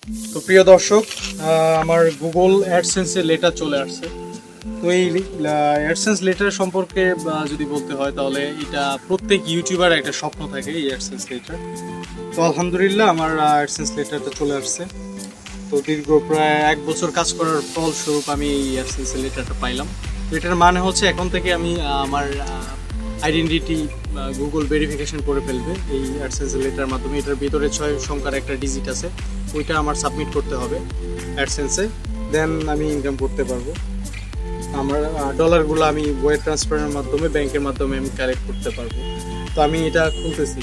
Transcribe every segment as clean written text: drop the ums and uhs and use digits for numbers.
তো প্রিয় দর্শক, আমার গুগল অ্যাডসেন্সের লেটার চলে আসছে। তো এই অ্যাডসেন্স লেটার সম্পর্কে যদি বলতে হয় তাহলে এটা প্রত্যেক ইউটিউবার একটা স্বপ্ন থাকে, এই অ্যাডসেন্স লেটার। তো আলহামদুলিল্লাহ আমার অ্যাডসেন্স লেটারটা চলে আসছে। তো দীর্ঘ প্রায় 1 বছর কাজ করার ফলস্বরূপ আমি এই অ্যাডসেন্স লেটারটা পাইলাম। তো এটার মানে হচ্ছে এখন থেকে আমি আমার আইডেন্টিটি গুগল ভেরিফিকেশন করে ফেলবে এই অ্যাডসেন্স লেটার মাধ্যমে। এটার ভিতরে 6 সংখ্যার একটা ডিজিট আছে, ওইটা আমার সাবমিট করতে হবে অ্যাডসেন্সে, দেন আমি ইনকাম করতে পারবো। আমার ডলারগুলো আমি ওয়ার ট্রান্সফারের মাধ্যমে ব্যাংকের মাধ্যমে আমি কালেক্ট করতে পারবো। তো আমি এটা খুলতেছি।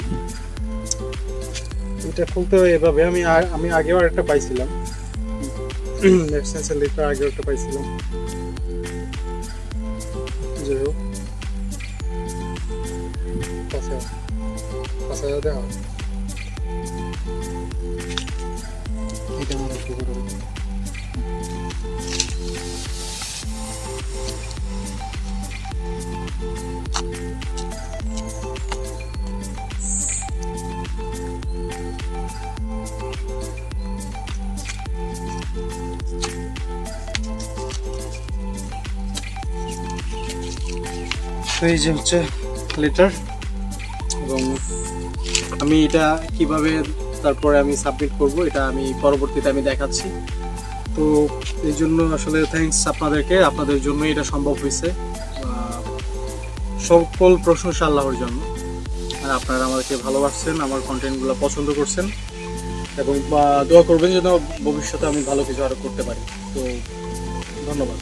এটা খুলতে হয় এভাবে। আমি আগেও একটা পাইছিলাম অ্যাডসেন্সের লেটার, আগেও একটা পাইছিলাম। যাই হোক, দেখা এটা আমার একটু করে দিন। তো এই যে হচ্ছে লেটার, এবং আমি এটা কিভাবে তারপরে আমি সাবমিট করব এটা আমি পরবর্তীতে আমি দেখাচ্ছি। তো এই জন্য আসলে থ্যাঙ্কস আপনাদেরকে, আপনাদের জন্য এটা সম্ভব হয়েছে। সকল প্রশংসা আল্লাহর জন্য। আর আপনারা আমাকে ভালোবাসছেন, আমার কন্টেন্টগুলো পছন্দ করছেন, এবং দোয়া করবেন যেন ভবিষ্যতে আমি ভালো কিছু আরও করতে পারি। তো ধন্যবাদ।